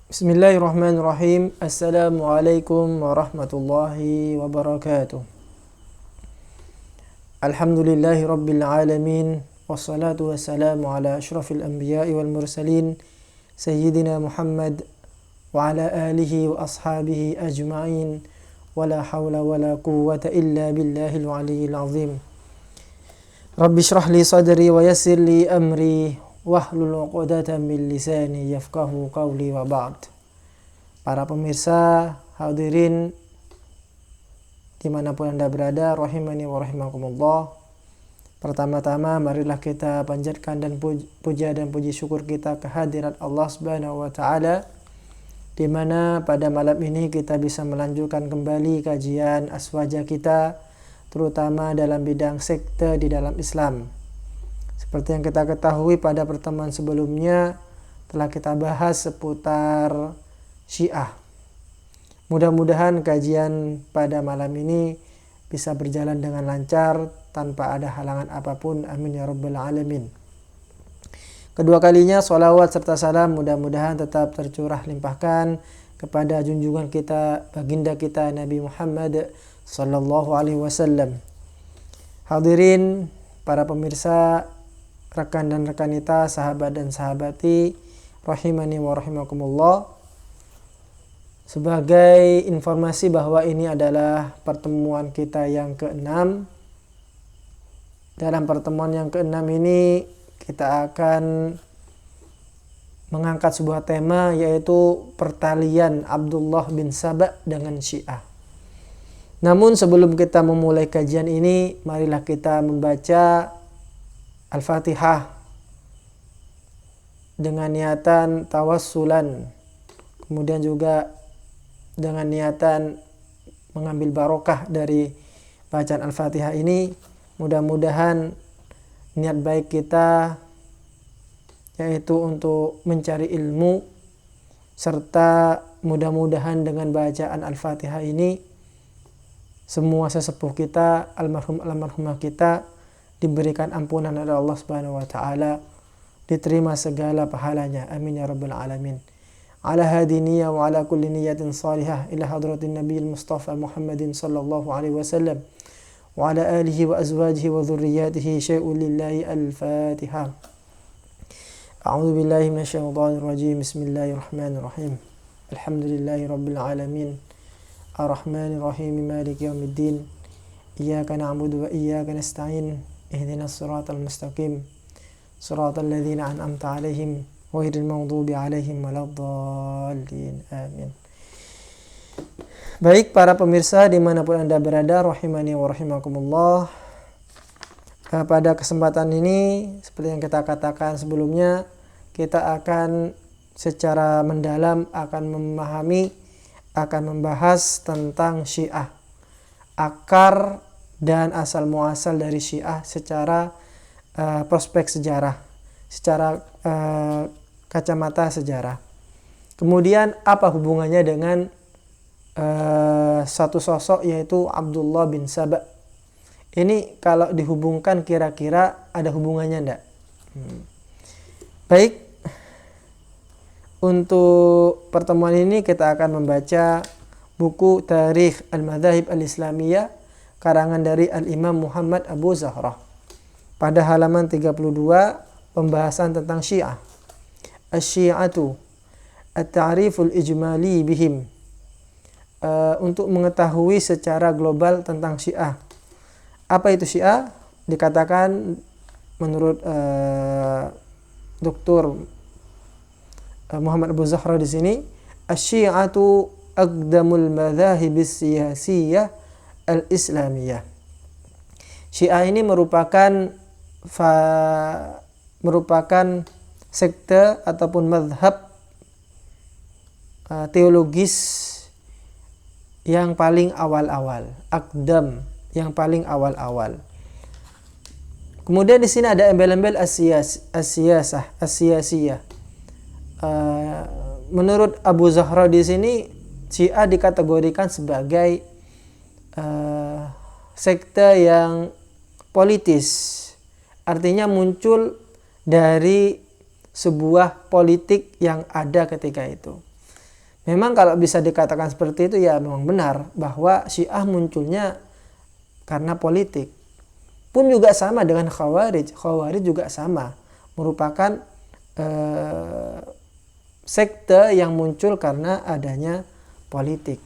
Bismillahirrahmanirrahim. Assalamualaikum warahmatullahi wabarakatuh. Alhamdulillahi rabbil alamin. Wassalatu wassalamu ala ashrafil anbiya'i wal mursalin Sayyidina Muhammad wa ala alihi wa ashabihi ajma'in. Wala hawla wala quwwata illa billahil aliyyil azim. Rabbi shrah li sadri wa yassir li amri wahlul 'uqdatam min lisani yafqahu qawli wa ba'd. Para pemirsa, hadirin dimanapun Anda berada, rahimani wa rahimakumullah. Pertama-tama marilah kita panjatkan dan puja dan puji syukur kita kehadirat Allah Subhanahu wa taala, di mana pada malam ini kita bisa melanjutkan kembali kajian aswaja kita, terutama dalam bidang sekte di dalam Islam. Seperti yang kita ketahui pada pertemuan sebelumnya telah kita bahas seputar Syiah. Mudah-mudahan kajian pada malam ini bisa berjalan dengan lancar tanpa ada halangan apapun. Amin ya rabbal alamin. Kedua kalinya sholawat serta salam mudah-mudahan tetap tercurah limpahkan kepada junjungan kita, baginda kita Nabi Muhammad sallallahu alaihi wasallam. Hadirin para pemirsa, rekan dan rekanita, sahabat dan sahabati, rahimani wa rahimakumullah. Sebagai informasi bahwa ini adalah pertemuan kita yang ke-6. Dalam pertemuan yang ke-6 ini kita akan mengangkat sebuah tema, yaitu pertalian Abdullah bin Saba dengan Syiah. Namun sebelum kita memulai kajian ini, marilah kita membaca Al-Fatihah dengan niatan tawassulan, kemudian juga dengan niatan mengambil barokah dari bacaan Al-Fatihah ini. Mudah-mudahan niat baik kita, yaitu untuk mencari ilmu, serta mudah-mudahan dengan bacaan Al-Fatihah ini semua sesepuh kita, almarhumah kita diberikan ampunan oleh Allah Subhanahu wa taala, diterima segala pahalanya. Amin ya rabbal alamin. Ala hadi niyyah wa ala kulli niyyatin salihah ila hadratin nabiyil mustafa Muhammadin sallallahu alaihi wasallam wa ala alihi wa azwajihi wa dhurriyyatihi syai'un lillahi. Al-Fatihah. A'udzu billahi minasyaitonir rajim. Bismillahirrahmanirrahim. Alhamdulillahi rabbil alamin. Ar-Rahmanir Rahim. Maliki yaumiddin. Iyyaka na'budu wa iyyaka nasta'in. Ihdinas siratal mustaqim. Siratal ladzina an'amta 'alaihim ghairil maghdubi 'alaihim waladdallin. Amin. Baik para pemirsa dimanapun Anda berada, rahimani wa rahimakumullah. Pada kesempatan ini, seperti yang kita katakan sebelumnya, kita akan secara mendalam akan memahami, akan membahas tentang Syiah, akar dan asal muasal dari Syiah secara prospek sejarah, secara kacamata sejarah. Kemudian apa hubungannya dengan satu sosok, yaitu Abdullah bin Saba. Ini kalau dihubungkan kira-kira ada hubungannya enggak? Baik, untuk pertemuan ini kita akan membaca buku Tarikh Al-Madzahib Al-Islamiyah karangan dari Al-Imam Muhammad Abu Zahrah. Pada halaman 32, pembahasan tentang Syiah. Asy-Syi'atu at-ta'riful ijmali bihim. Untuk mengetahui secara global tentang Syiah. Apa itu Syiah? Dikatakan menurut Dr. Muhammad Abu Zahrah di sini, asy-Syi'atu aqdamul madzahibis siyasiyah al-islamiyah. Syiah ini merupakan sekte ataupun mazhab teologis yang paling awal-awal, aqdam, yang paling awal-awal. Kemudian di sini ada embel-embel as-siyasiyah. Menurut Abu Zahrah di sini, Syiah dikategorikan sebagai sekte yang politis. Artinya muncul dari sebuah politik yang ada ketika itu. Memang kalau bisa dikatakan seperti itu ya memang benar bahwa Syiah munculnya karena politik. Pun juga sama dengan Khawarij. Khawarij juga sama, merupakan sekte yang muncul karena adanya politik.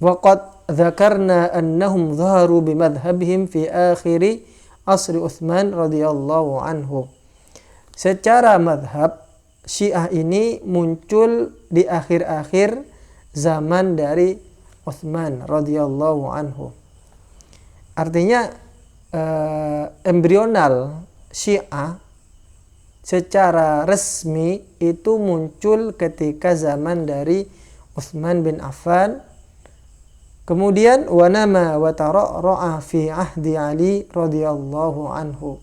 Waqad dzakarna annahum dhaharu bimadhhabihim fi akhir asri Utsman radhiyallahu anhu. Secara madhab, Syiah ini muncul di akhir-akhir zaman dari Utsman radhiyallahu anhu. Artinya embrional Syiah secara resmi itu muncul ketika zaman dari Utsman bin Affan. Kemudian wanama wa tara'ra'a fi ahdi Ali radhiyallahu anhu.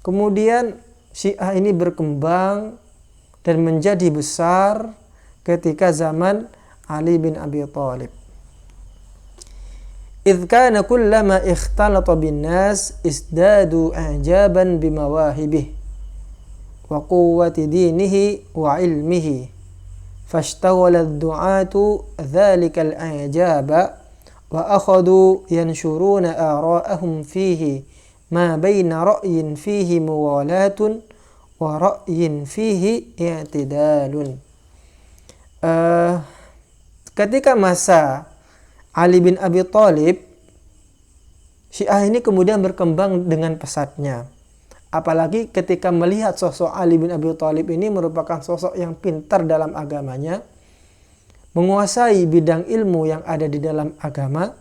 Kemudian Syiah ini berkembang dan menjadi besar ketika zaman Ali bin Abi Thalib. إذ كان كلما اختلط بالناس ازدادوا إعجابا بمواهبه وقوة دينه وعلمه فاشتغل الدعاة ذلك الإعجاب وأخذوا ينشرون آراءهم فيه ما بين رأي فيه موالاة ورأي فيه اعتدال. Ketika masa Ali bin Abi Thalib, Syiah ini kemudian berkembang dengan pesatnya. Apalagi ketika melihat sosok Ali bin Abi Thalib ini merupakan sosok yang pintar dalam agamanya, menguasai bidang ilmu yang ada di dalam agama,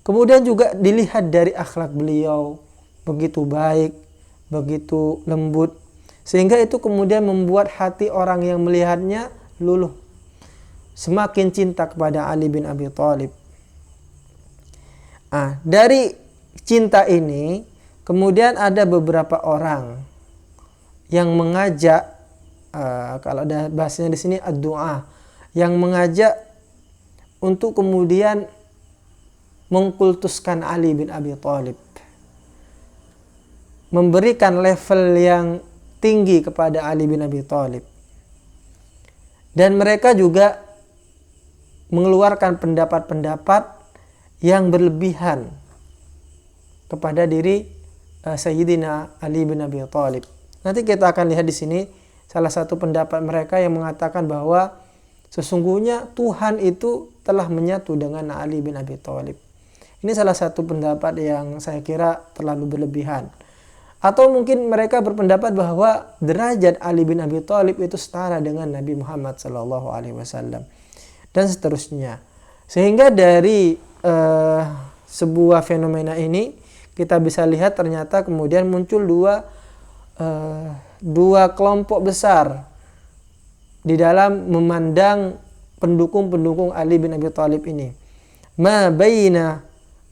kemudian juga dilihat dari akhlak beliau, begitu baik, begitu lembut, sehingga itu kemudian membuat hati orang yang melihatnya luluh, semakin cinta kepada Ali bin Abi Thalib. Dari cinta ini kemudian ada beberapa orang yang mengajak, kalau ada bahasanya di sini ad-du'a, yang mengajak untuk kemudian mengkultuskan Ali bin Abi Thalib, memberikan level yang tinggi kepada Ali bin Abi Thalib. Dan mereka juga mengeluarkan pendapat-pendapat yang berlebihan kepada diri Sayyidina Ali bin Abi Thalib. Nanti kita akan lihat di sini salah satu pendapat mereka yang mengatakan bahwa sesungguhnya Tuhan itu telah menyatu dengan Ali bin Abi Thalib. Ini salah satu pendapat yang saya kira terlalu berlebihan. Atau mungkin mereka berpendapat bahwa derajat Ali bin Abi Thalib itu setara dengan Nabi Muhammad SAW dan seterusnya. Sehingga dari sebuah fenomena ini kita bisa lihat ternyata kemudian muncul dua kelompok besar di dalam memandang pendukung-pendukung Ali bin Abi Thalib ini. Ma baina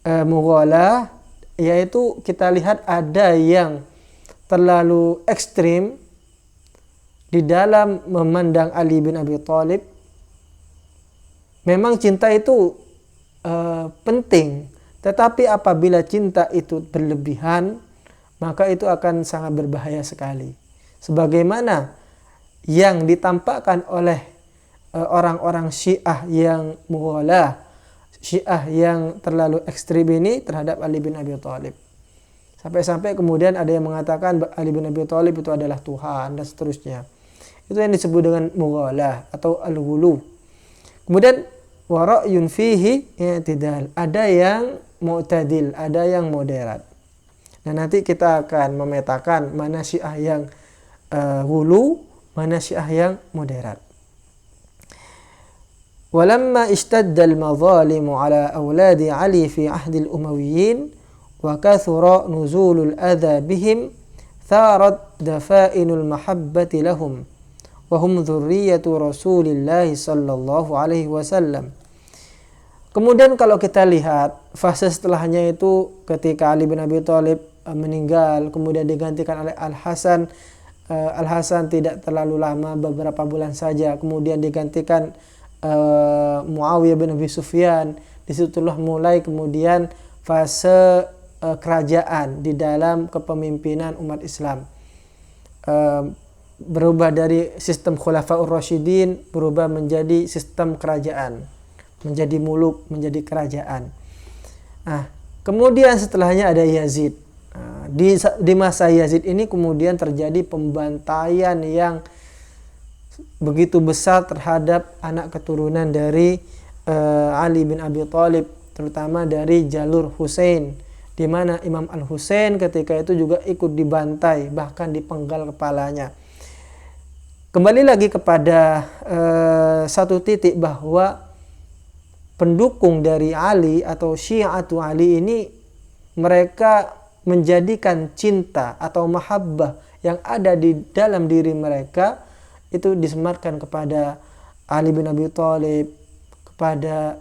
mughalah, yaitu kita lihat ada yang terlalu ekstrim di dalam memandang Ali bin Abi Thalib. Memang cinta itu penting, tetapi apabila cinta itu berlebihan, maka itu akan sangat berbahaya sekali. Sebagaimana yang ditampakkan oleh orang-orang Syiah yang mughalah, Syiah yang terlalu ekstrim ini terhadap Ali bin Abi Thalib. Sampai-sampai kemudian ada yang mengatakan Ali bin Abi Thalib itu adalah Tuhan dan seterusnya. Itu yang disebut dengan mughalah atau al-ghulu. Kemudian wa ra'yun fihi i'tidal, ada yang mu'tadil, ada yang moderat. Nah, nanti kita akan memetakan mana Syiah yang ghulu, mana Syiah yang moderat. Walamma ishtadda al-madhalimu ala awladi Ali fi ahdi al-Umayyin wa kathura nuzulul adha bihim tharat dafainul mahabbati lahum wa hum dzurriyyatu Rasulillah sallallahu alaihi wasallam. Kemudian kalau kita lihat fase setelahnya itu ketika Ali bin Abi Thalib meninggal, kemudian digantikan oleh Al-Hasan. Al-Hasan tidak terlalu lama, beberapa bulan saja, kemudian digantikan Muawiyah bin Abi Sufyan. Disitulah mulai kemudian fase kerajaan di dalam kepemimpinan umat Islam. berubah dari sistem Khulafaur Rasyidin berubah menjadi sistem kerajaan, menjadi muluk, menjadi kerajaan. Nah, kemudian setelahnya ada Yazid. Nah, di masa Yazid ini kemudian terjadi pembantaian yang begitu besar terhadap anak keturunan dari Ali bin Abi Thalib, terutama dari jalur Husain, di mana Imam Al-Husain ketika itu juga ikut dibantai, bahkan dipenggal kepalanya. Kembali lagi kepada satu titik bahwa pendukung dari Ali atau Syi'atu Ali ini mereka menjadikan cinta atau mahabbah yang ada di dalam diri mereka itu disematkan kepada Ali bin Abi Thalib, kepada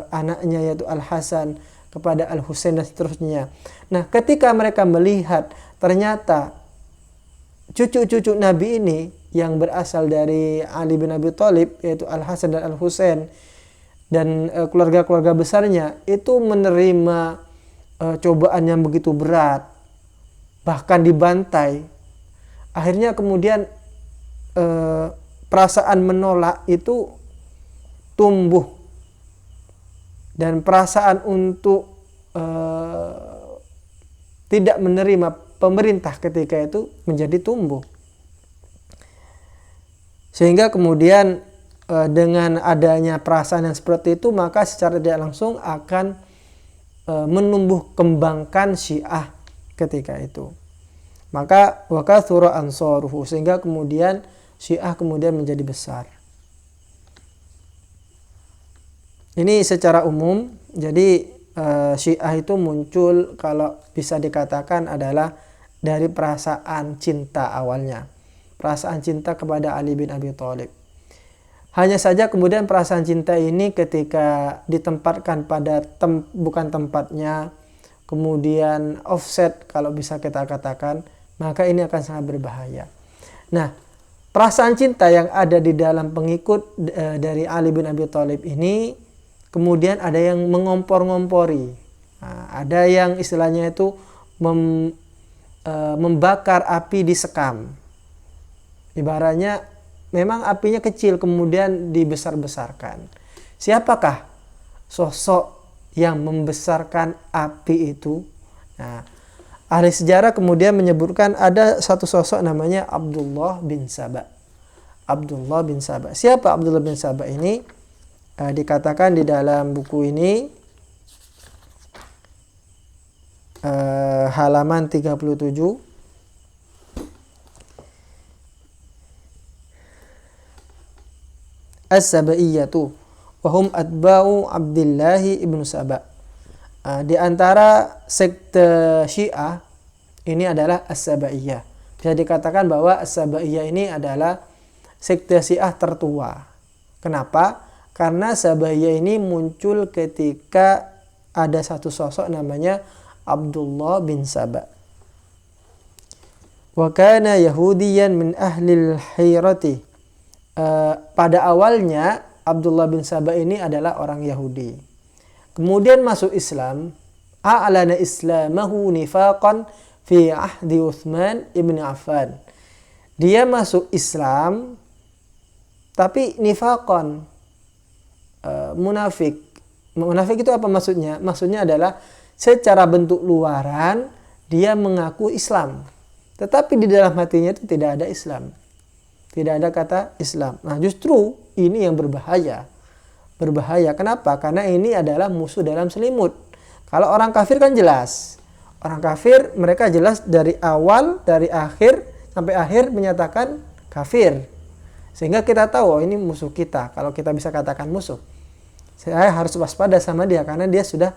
anaknya yaitu Al-Hasan, kepada Al-Husain dan seterusnya. Nah, ketika mereka melihat ternyata cucu-cucu Nabi ini yang berasal dari Ali bin Abi Thalib yaitu Al-Hasan dan Al-Husain dan keluarga-keluarga besarnya itu menerima cobaan yang begitu berat, bahkan dibantai, akhirnya kemudian perasaan menolak itu tumbuh dan perasaan untuk tidak menerima pemerintah ketika itu menjadi tumbuh. Sehingga kemudian dengan adanya perasaan yang seperti itu, maka secara tidak langsung akan menumbuh kembangkan Syiah ketika itu. Maka wakatsura ansaruhu, sehingga kemudian Syiah kemudian menjadi besar. Ini secara umum. Jadi Syiah itu muncul kalau bisa dikatakan adalah dari perasaan cinta awalnya. Perasaan cinta kepada Ali bin Abi Thalib. Hanya saja kemudian perasaan cinta ini ketika ditempatkan pada bukan tempatnya, kemudian offset kalau bisa kita katakan, maka ini akan sangat berbahaya. Nah, perasaan cinta yang ada di dalam pengikut dari Ali bin Abi Thalib ini kemudian ada yang mengompor-ngompori. Nah, ada yang istilahnya itu membakar api di sekam. Ibaratnya memang apinya kecil kemudian dibesar-besarkan. Siapakah sosok yang membesarkan api itu? Nah, ahli sejarah kemudian menyebutkan ada satu sosok namanya Abdullah bin Saba. Abdullah bin Saba. Siapa Abdullah bin Saba ini? Dikatakan di dalam buku ini halaman 37. As-Sabaiyatu wahum atba'u Abdillahi ibnu Saba. Di antara sekte Syiah ini adalah As-Sabaiyah. Bisa dikatakan bahwa As-Sabaiyah ini adalah sekte Syiah tertua. Kenapa? Karena Sabaiyah ini muncul ketika ada satu sosok namanya Abdullah bin Saba. Wa kana Yahudiyan min ahlil Hayrati. Pada awalnya Abdullah bin Saba ini adalah orang Yahudi. Kemudian masuk Islam, a'lana islamahu nifaqan fi ahdi Utsman ibn Affan. Dia masuk Islam tapi nifaqan, munafik. Munafik itu apa maksudnya? Maksudnya adalah secara bentuk luaran dia mengaku Islam, tetapi di dalam hatinya itu tidak ada Islam. Tidak ada kata Islam. Nah, justru ini yang berbahaya. Berbahaya. Kenapa? Karena ini adalah musuh dalam selimut. Kalau orang kafir kan jelas. Orang kafir mereka jelas dari awal, dari akhir sampai akhir menyatakan kafir. Sehingga kita tahu, oh ini musuh kita. Kalau kita bisa katakan musuh. Saya harus waspada sama dia karena dia sudah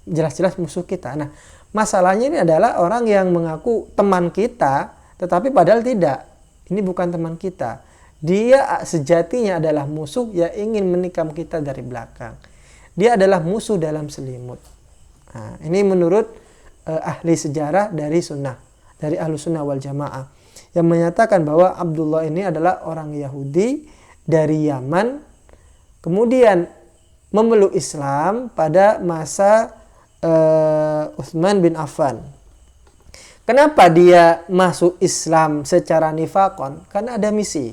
jelas-jelas musuh kita. Nah, masalahnya ini adalah orang yang mengaku teman kita, tetapi padahal tidak. Ini bukan teman kita. Dia sejatinya adalah musuh yang ingin menikam kita dari belakang. Dia adalah musuh dalam selimut. Nah, ini menurut ahli sejarah dari sunnah, dari ahlu sunnah wal jamaah, yang menyatakan bahwa Abdullah ini adalah orang Yahudi dari Yaman, kemudian memeluk Islam pada masa Utsman bin Affan. Kenapa dia masuk Islam secara nifakon? Karena ada misi.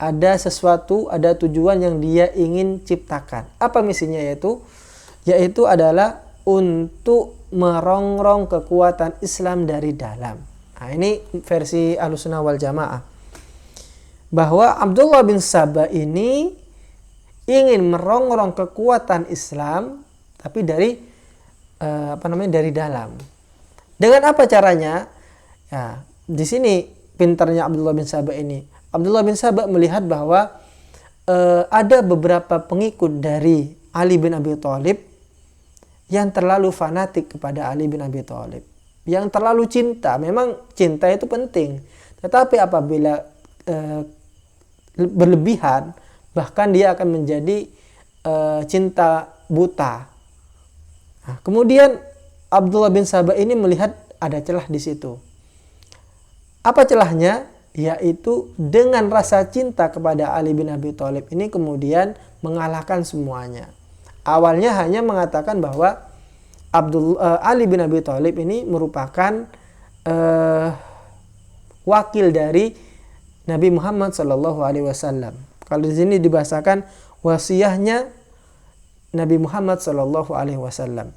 Ada sesuatu, ada tujuan yang dia ingin ciptakan. Apa misinya yaitu? Yaitu adalah untuk merongrong kekuatan Islam dari dalam. Nah, ini versi Ahlussunnah wal Jamaah. Bahwa Abdullah bin Saba ini ingin merongrong kekuatan Islam, tapi dari dari dalam. Dengan apa caranya? Ya, di sini pintarnya Abdullah bin Saba ini. Abdullah bin Saba melihat bahwa ada beberapa pengikut dari Ali bin Abi Thalib yang terlalu fanatik kepada Ali bin Abi Thalib, yang terlalu cinta. Memang cinta itu penting, tetapi apabila berlebihan, bahkan dia akan menjadi cinta buta. Nah, kemudian Abdullah bin Saba ini melihat ada celah di situ. Apa celahnya? Yaitu dengan rasa cinta kepada Ali bin Abi Thalib ini kemudian mengalahkan semuanya. Awalnya hanya mengatakan bahwa Ali bin Abi Thalib ini merupakan wakil dari Nabi Muhammad SAW. Kalau di sini dibahasakan wasiahnya Nabi Muhammad SAW.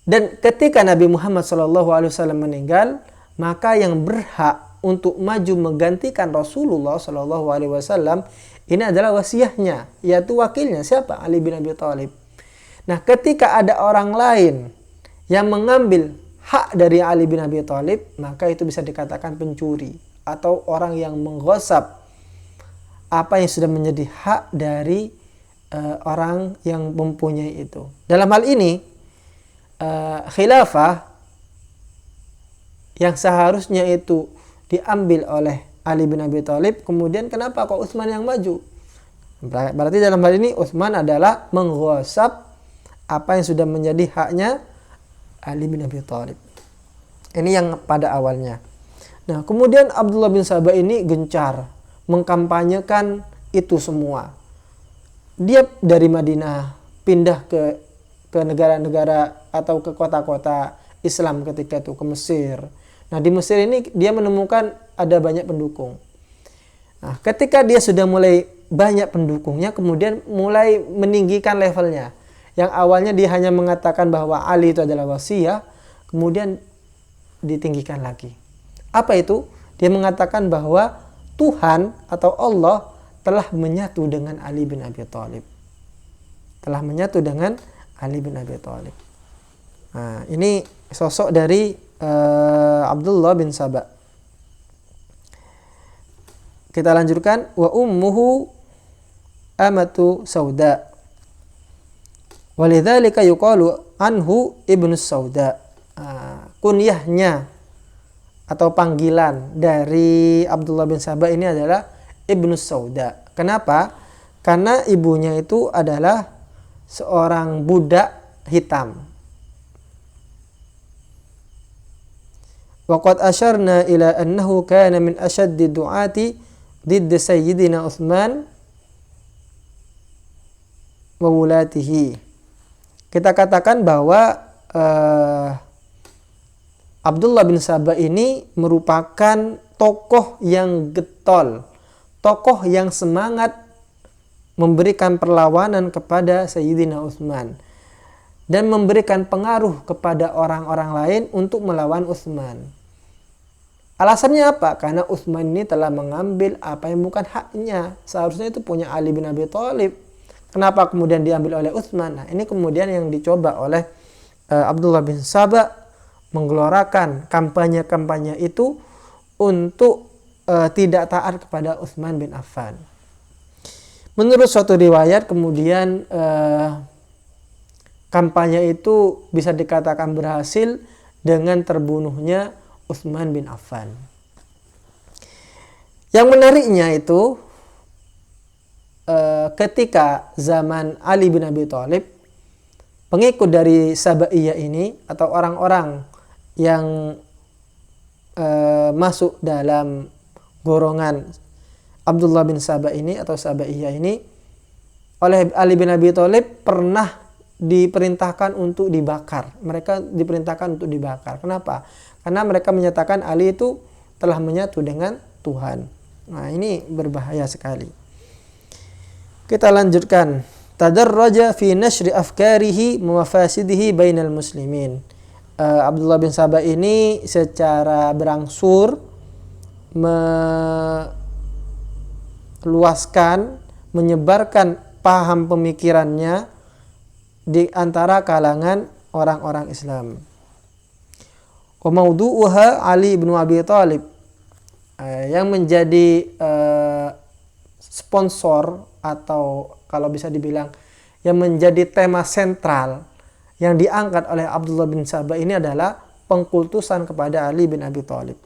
Dan ketika Nabi Muhammad SAW meninggal, maka yang berhak untuk maju menggantikan Rasulullah SAW ini adalah wasiahnya, yaitu wakilnya. Siapa? Ali bin Abi Thalib. Nah, ketika ada orang lain yang mengambil hak dari Ali bin Abi Thalib, maka itu bisa dikatakan pencuri atau orang yang menggosap apa yang sudah menjadi hak dari orang yang mempunyai itu. Dalam hal ini, khilafah yang seharusnya itu diambil oleh Ali bin Abi Thalib, kemudian kenapa kok Utsman yang maju? Berarti dalam hal ini Utsman adalah menggosap apa yang sudah menjadi haknya Ali bin Abi Thalib. Ini yang pada awalnya. Nah, kemudian Abdullah bin Saba ini gencar mengkampanyekan itu semua. Dia dari Madinah pindah ke negara-negara atau ke kota-kota Islam ketika itu, ke Mesir. Nah, di Mesir ini dia menemukan ada banyak pendukung. Nah, ketika dia sudah mulai banyak pendukungnya, kemudian mulai meninggikan levelnya. Yang awalnya dia hanya mengatakan bahwa Ali itu adalah wasiah, kemudian ditinggikan lagi. Apa itu? Dia mengatakan bahwa Tuhan atau Allah telah menyatu dengan Ali bin Abi Thalib. Telah menyatu dengan Ali bin Abi Thalib. Nah, ini sosok dari Abdullah bin Saba. Kita lanjutkan. Wa ummuhu amatu sauda. Walidzalika yuqalu anhu ibnu sauda. Kunyahnya atau panggilan dari Abdullah bin Saba ini adalah ibnu sauda. Kenapa? Karena ibunya itu adalah seorang budak hitam. Waqad asyarna ila annahu kana min ashaddi du'ati didd sayyidina Utsman wa wulatihi. Kita katakan bahwa Abdullah bin Saba ini merupakan tokoh yang getol, tokoh yang semangat memberikan perlawanan kepada Sayyidina Utsman dan memberikan pengaruh kepada orang-orang lain untuk melawan Utsman. Alasannya apa? Karena Utsman ini telah mengambil apa yang bukan haknya. Seharusnya itu punya Ali bin Abi Thalib. Kenapa kemudian diambil oleh Utsman? Nah, ini kemudian yang dicoba oleh Abdullah bin Saba, menggelorakan kampanye-kampanye itu untuk tidak taat kepada Utsman bin Affan. Menurut suatu riwayat kemudian kampanye itu bisa dikatakan berhasil dengan terbunuhnya Utsman bin Affan. Yang menariknya itu ketika zaman Ali bin Abi Thalib, pengikut dari Sabaiyah ini atau orang-orang yang masuk dalam golongan Abdullah bin Saba ini atau Sabaiyah ini, oleh Ali bin Abi Thalib pernah diperintahkan untuk dibakar. Mereka diperintahkan untuk dibakar. Kenapa? Karena mereka menyatakan Ali itu telah menyatu dengan Tuhan. Nah, ini berbahaya sekali. Kita lanjutkan. Tadarraja fi nashri afkarihi mawafasidihi bainal muslimin. Abdullah bin Sabah ini secara berangsur meluaskan, menyebarkan paham pemikirannya di antara kalangan orang-orang Islam. Wa mawdu'uha Ali bin Abi Thalib, yang menjadi sponsor atau kalau bisa dibilang yang menjadi tema sentral yang diangkat oleh Abdullah bin Sabah ini adalah pengkultusan kepada Ali bin Abi Thalib.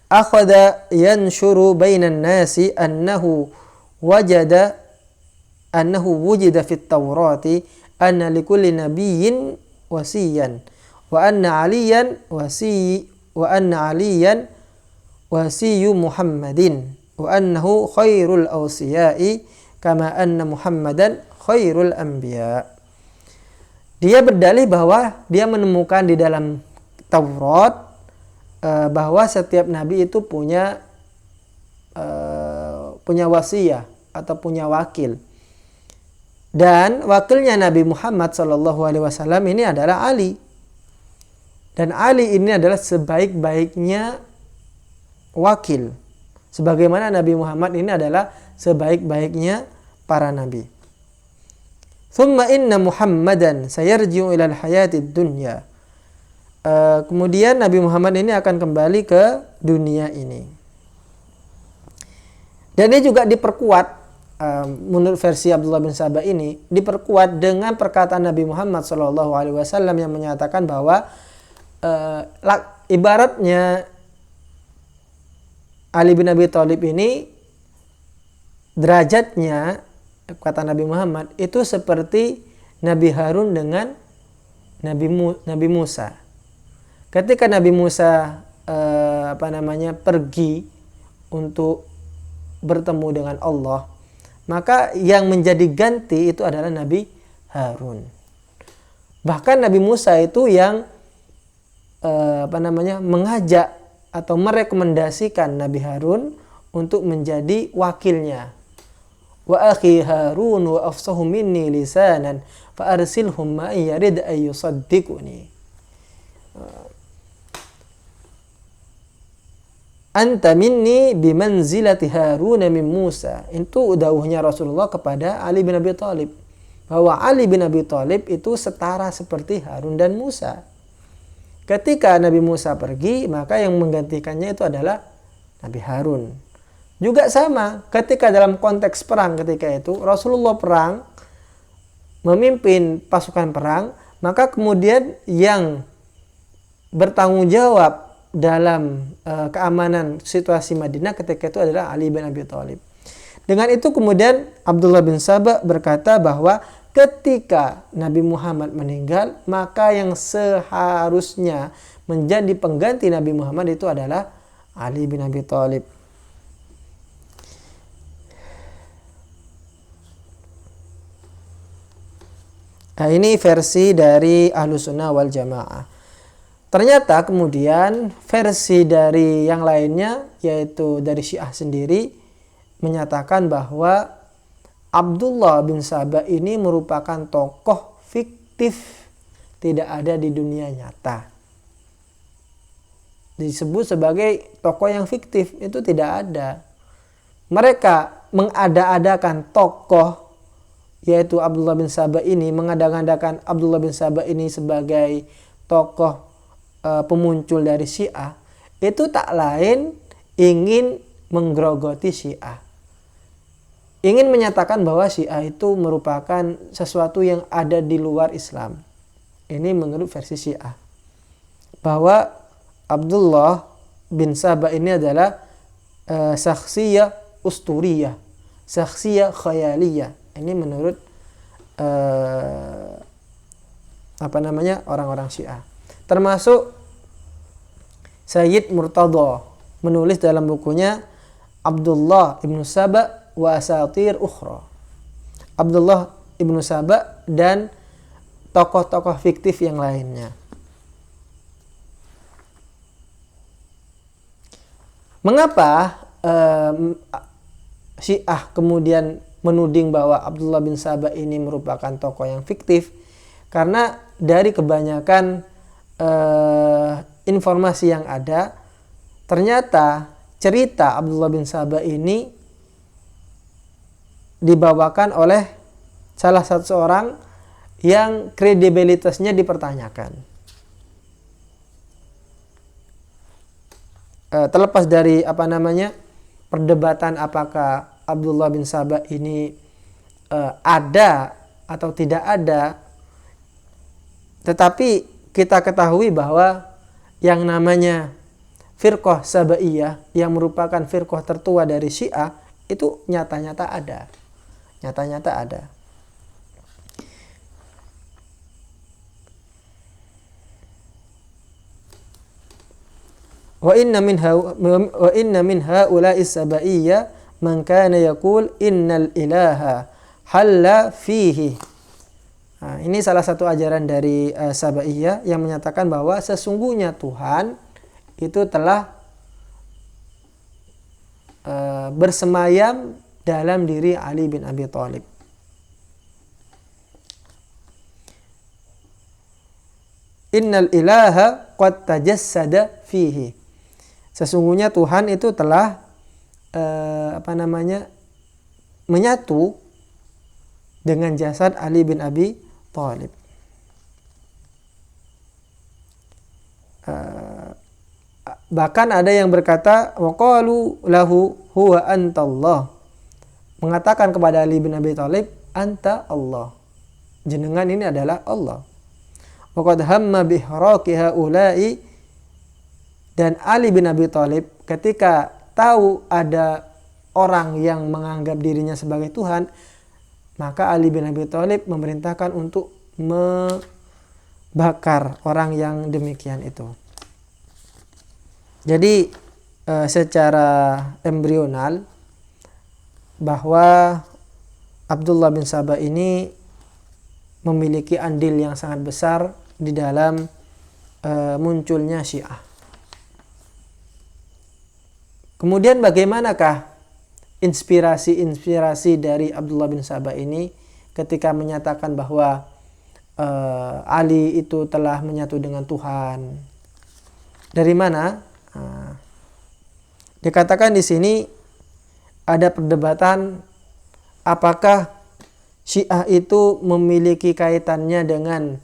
Akhadha yanshuru bainan nasi annahu wujida fit Taurati anna likulli nabiyyin wasiyan wa anna aliyan wasiyyu Muhammadin wa annahu khairul awsiya'i kama anna Muhammadan khairul anbiya. Dia berdalih bahwa dia menemukan di dalam Taurat bahwa setiap nabi itu punya wasiat atau punya wakil. Dan wakilnya Nabi Muhammad SAW ini adalah Ali. Dan Ali ini adalah sebaik-baiknya wakil. Sebagaimana Nabi Muhammad ini adalah sebaik-baiknya para nabi. Thumma inna Muhammadan sayarji'u ilal hayatid dunya. Kemudian Nabi Muhammad ini akan kembali ke dunia ini. Dan ini juga diperkuat, menurut versi Abdullah bin Sabah ini, diperkuat dengan perkataan Nabi Muhammad SAW yang menyatakan bahwa ibaratnya Ali bin Abi Thalib ini derajatnya, kata Nabi Muhammad, itu seperti Nabi Harun dengan Nabi Musa. Ketika Nabi Musa pergi untuk bertemu dengan Allah, maka yang menjadi ganti itu adalah Nabi Harun. Bahkan Nabi Musa itu yang mengajak atau merekomendasikan Nabi Harun untuk menjadi wakilnya. Wa akhi Harun wa afsahu minni lisanan fa arsilhum ma yarid ay yusaddiquni. Anta minni bimanzilati Harun min Musa. Itu dawuhnya Rasulullah kepada Ali bin Abi Thalib, bahwa Ali bin Abi Thalib itu setara seperti Harun dan Musa. Ketika Nabi Musa pergi, maka yang menggantikannya itu adalah Nabi Harun. Juga sama, ketika dalam konteks perang ketika itu Rasulullah perang, memimpin pasukan perang, maka kemudian yang bertanggung jawab dalam keamanan situasi Madinah ketika itu adalah Ali bin Abi Thalib. Dengan itu kemudian Abdullah bin Sabah berkata bahwa ketika Nabi Muhammad meninggal, maka yang seharusnya menjadi pengganti Nabi Muhammad itu adalah Ali bin Abi Thalib. Nah, ini versi dari Ahlussunnah wal Jamaah. Ternyata kemudian versi dari yang lainnya, yaitu dari Syiah sendiri, menyatakan bahwa Abdullah bin Sabah ini merupakan tokoh fiktif, tidak ada di dunia nyata. Disebut sebagai tokoh yang fiktif, itu tidak ada. Mereka mengada-adakan tokoh, yaitu Abdullah bin Sabah ini, mengada-adakan Abdullah bin Sabah ini sebagai tokoh pemuncul dari Syiah, itu tak lain ingin menggerogoti Syiah. Ingin menyatakan bahwa Syiah itu merupakan sesuatu yang ada di luar Islam. Ini menurut versi Syiah. Bahwa Abdullah bin Sabah ini adalah syakhsiyah usturiyah, syakhsiyah khayaliyah. Ini menurut orang-orang Syiah. Termasuk Sayyid Murtada menulis dalam bukunya Abdullah ibn Sabah wa Asatir Ukhra. Abdullah Ibnu Saba dan tokoh-tokoh fiktif yang lainnya. Mengapa Syiah kemudian menuding bahwa Abdullah bin Saba ini merupakan tokoh yang fiktif? Karena dari kebanyakan informasi yang ada, ternyata cerita Abdullah bin Saba ini dibawakan oleh salah satu seorang yang kredibilitasnya dipertanyakan. Terlepas dari perdebatan apakah Abdullah bin Saba ini ada atau tidak ada, tetapi kita ketahui bahwa yang namanya firqah Sabaiyah yang merupakan firqah tertua dari Syiah itu nyata-nyata ada. Wa inna min haula'i sabaiyya man kana yaqul innal ilaha halla fihi. Nah, ini salah satu ajaran dari Sabaiyah yang menyatakan bahwa sesungguhnya Tuhan itu telah bersemayam dalam diri Ali bin Abi Thalib. Innal ilaha qad tajassada fihi. Sesungguhnya Tuhan itu telah menyatu dengan jasad Ali bin Abi Thalib. Bahkan ada yang berkata waqalu lahu huwa antallah, mengatakan kepada Ali bin Abi Thalib, anta Allah, jenengan ini adalah Allah. Waqad hamma bihraqi haula'i, dan Ali bin Abi Thalib ketika tahu ada orang yang menganggap dirinya sebagai Tuhan, maka Ali bin Abi Thalib memerintahkan untuk membakar orang yang demikian itu. Jadi secara embrional bahwa Abdullah bin Saba ini memiliki andil yang sangat besar di dalam munculnya Syiah. Kemudian bagaimanakah inspirasi dari Abdullah bin Saba ini ketika menyatakan bahwa Ali itu telah menyatu dengan Tuhan? Dari mana? Dikatakan di sini ada perdebatan apakah Syiah itu memiliki kaitannya dengan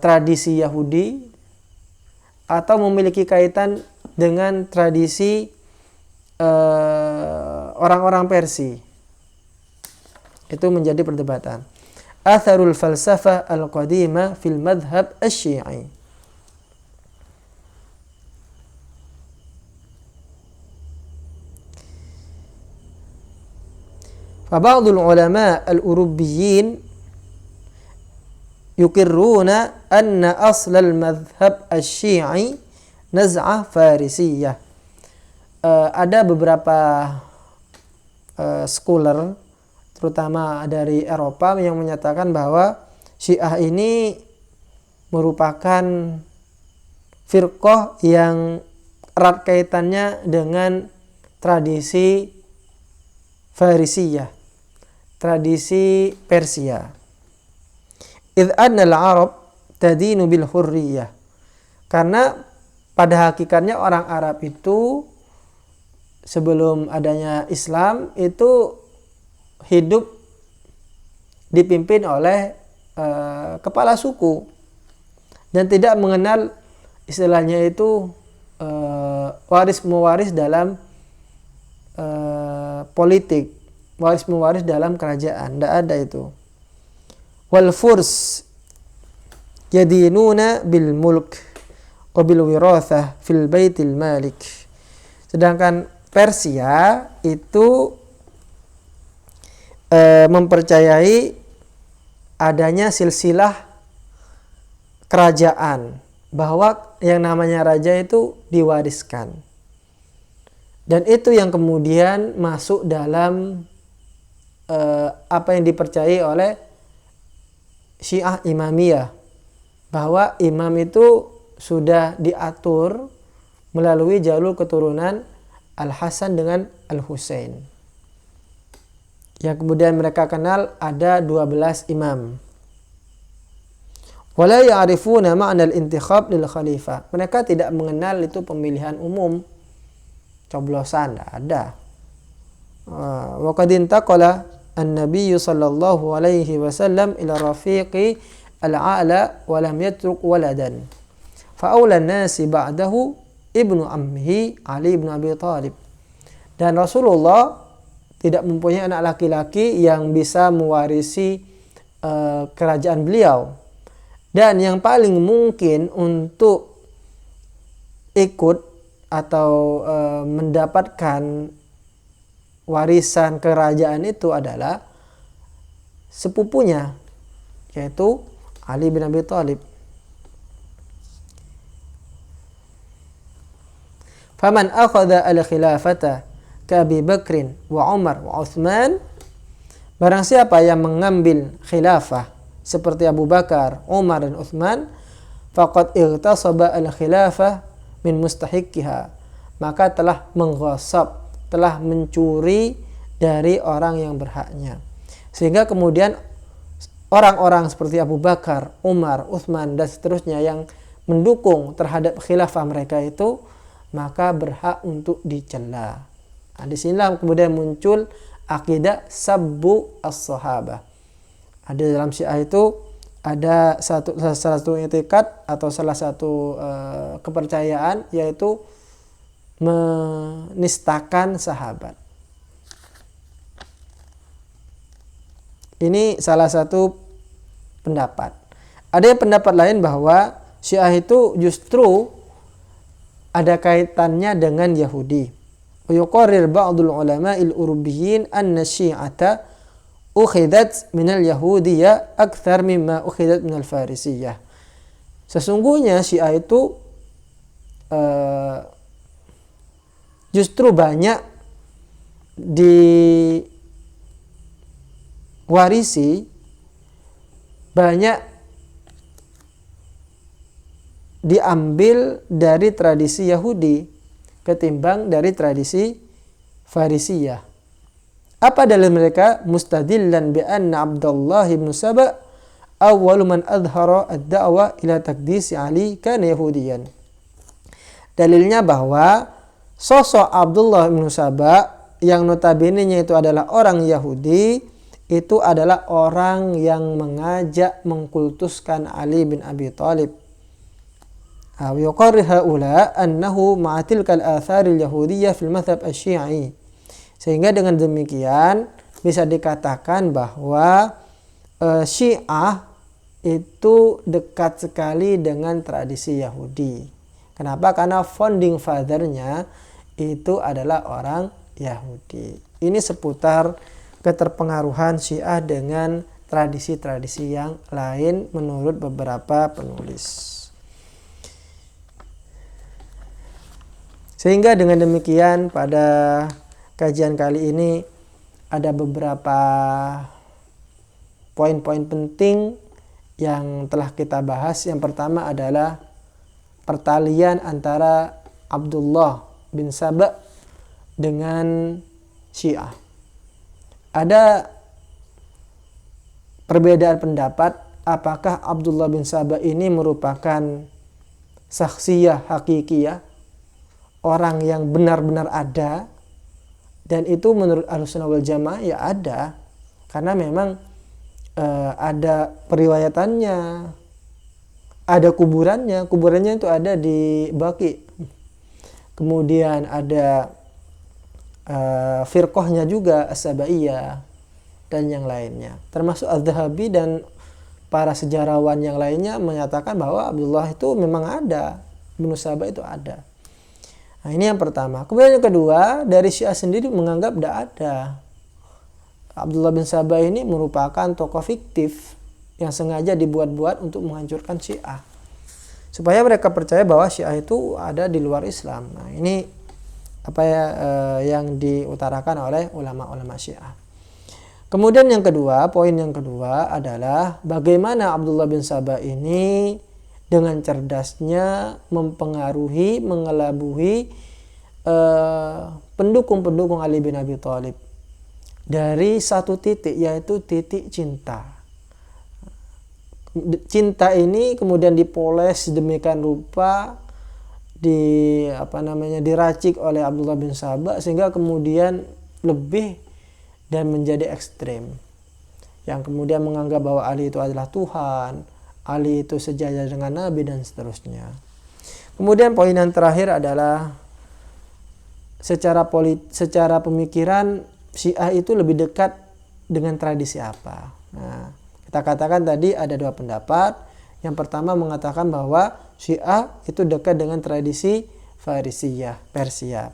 tradisi Yahudi atau memiliki kaitan dengan tradisi orang-orang Persia. Itu menjadi perdebatan. Atharul falsafah al-qadimah fil madhab asy-Syi'i. فبعض العلماء الأوروبيين يقرون أن أصل المذهب الشيعي نزعة فارسية. Ada beberapa scholar terutama dari Eropa yang menyatakan bahwa Syiah ini merupakan firqah yang erat kaitannya dengan tradisi Farisiyah, tradisi Persia. Idh anna al-Arab tadinu bil hurriyah. Karena pada hakikatnya orang Arab itu sebelum adanya Islam itu hidup dipimpin oleh kepala suku dan tidak mengenal istilahnya itu waris-mewaris dalam politik, waris-mewaris dalam kerajaan, tidak ada itu. Wal furs yadinuna bil mulk wa bil wirathah fil baitil malik. Sedangkan Persia itu mempercayai adanya silsilah kerajaan, bahwa yang namanya raja itu diwariskan. Dan itu yang kemudian masuk dalam apa yang dipercayai oleh Syiah Imamiyah, bahwa imam itu sudah diatur melalui jalur keturunan Al-Hasan dengan Al-Husain, yang kemudian mereka kenal ada 12 imam. Wala ya'rifuna ma'na al-intikhab lil khalifah. Mereka tidak mengenal itu pemilihan umum, coblosan, tidak ada. Wa qad intaqala an-nabiy sallallahu alaihi wasallam ila rafiqi al-a'la wa lam yatruk waladan. Fa awla an-nasi ba'dahu ibnu ammihi Ali bin Abi Thalib. Dan Rasulullah tidak mempunyai anak laki-laki yang bisa mewarisi kerajaan beliau. Dan yang paling mungkin untuk ikut atau mendapatkan warisan kerajaan itu adalah sepupunya, yaitu Ali bin Abi Thalib. Faman akhadha al-khilafata ka Abi Bakrin wa Umar wa Uthman, barang siapa yang mengambil khilafah seperti Abu Bakar, Umar dan Uthman, faqad ightasaba al-khilafah min mustahiqiha, maka telah mengghasab, telah mencuri dari orang yang berhaknya. Sehingga kemudian orang-orang seperti Abu Bakar, Umar, Uthman dan seterusnya yang mendukung terhadap khilafah mereka itu, maka berhak untuk dicela. Nah, di sinilah kemudian muncul akidah sabbu as-sahabah. Ada dalam Syiah itu ada salah satu i'tiqad atau salah satu kepercayaan, yaitu menistakan sahabat. Ini salah satu pendapat. Ada pendapat lain bahwa Syiah itu justru ada kaitannya dengan Yahudi. Yuqarrir ba'dul ulama'il urubiyyin anna syi'ata ukhidat minal yahudiyya akthar mimma ukhidat minal farisiyah. Sesungguhnya Syiah itu justru banyak diwarisi, banyak diambil dari tradisi Yahudi ketimbang dari tradisi Farisiyah. Apa dalil mereka? Mustadillan bi anna Abdullah bin Saba awwalu man adhara ad-da'wa ila taqdis Ali kana Yahudiyan. Dalilnya bahwa sosok Abdullah bin Saba yang notabene-nya itu adalah orang Yahudi, itu adalah orang yang mengajak mengkultuskan Ali bin Abi Thalib. ويقرر هؤلاء أنه مع تلك الآثار اليهودية في المذهب الشيعي. Sehingga dengan demikian bisa dikatakan bahwa Syiah itu dekat sekali dengan tradisi Yahudi. Kenapa? Karena founding father-nya itu adalah orang Yahudi. Ini seputar keterpengaruhan Syiah dengan tradisi-tradisi yang lain menurut beberapa penulis. Sehingga dengan demikian pada kajian kali ini ada beberapa poin-poin penting yang telah kita bahas. Yang pertama adalah pertalian antara Abdullah bin Saba dengan Syiah. Ada perbedaan pendapat apakah Abdullah bin Saba ini merupakan saksiyah hakikiyah, orang yang benar-benar ada, dan itu menurut Ahlussunnah wal Jamaah ya ada, karena memang ada periwayatannya, ada kuburannya itu ada di Baqi, kemudian ada firqahnya juga As-Sabaiyah dan yang lainnya, termasuk Az-Zahabi dan para sejarawan yang lainnya menyatakan bahwa Abdullah itu memang ada, bin Saba itu ada. Nah, ini yang pertama. Kemudian yang kedua, dari Syiah sendiri menganggap tidak ada. Abdullah bin Saba ini merupakan tokoh fiktif yang sengaja dibuat-buat untuk menghancurkan Syiah, supaya mereka percaya bahwa Syiah itu ada di luar Islam. Nah, ini apa yang diutarakan oleh ulama-ulama Syiah. Kemudian yang kedua, poin yang kedua adalah bagaimana Abdullah bin Sabah ini dengan cerdasnya mempengaruhi, mengelabui pendukung-pendukung Ali bin Abi Thalib dari satu titik, yaitu titik cinta. Cinta ini kemudian dipoles sedemikian rupa, diracik oleh Abdullah bin Sabah sehingga kemudian lebih dan menjadi ekstrem, yang kemudian menganggap bahwa Ali itu adalah Tuhan, Ali itu sejajar dengan Nabi dan seterusnya. Kemudian poin yang terakhir adalah secara pemikiran Syiah itu lebih dekat dengan tradisi apa. Nah, kita katakan tadi ada dua pendapat. Yang pertama mengatakan bahwa Syiah itu dekat dengan tradisi Farisiyah, Persia.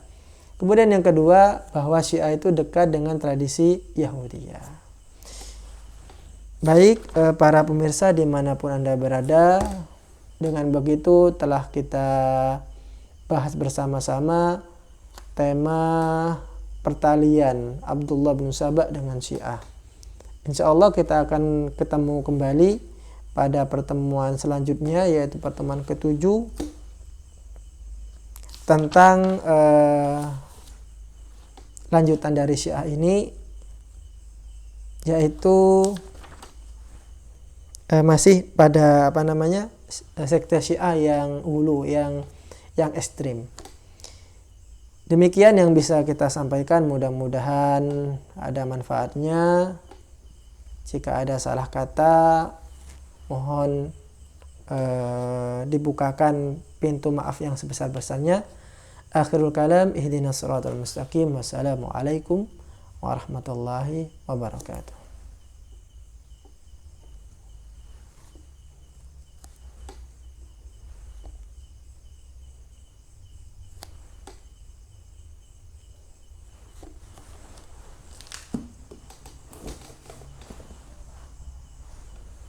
Kemudian yang kedua, bahwa Syiah itu dekat dengan tradisi Yahudiyah. Baik, para pemirsa dimanapun Anda berada, dengan begitu telah kita bahas bersama-sama tema pertalian Abdullah bin Sabah dengan Syiah. Insya Allah kita akan ketemu kembali pada pertemuan selanjutnya, yaitu pertemuan ke-7 tentang lanjutan dari Syiah ini, yaitu masih pada sekte Syiah yang hulu, yang ekstrim. Demikian yang bisa kita sampaikan, mudah-mudahan ada manfaatnya. Jika ada salah kata, mohon dibukakan pintu maaf yang sebesar-besarnya. Akhirul kalam, ihdinas siratal mustaqim. Wassalamualaikum warahmatullahi wabarakatuh.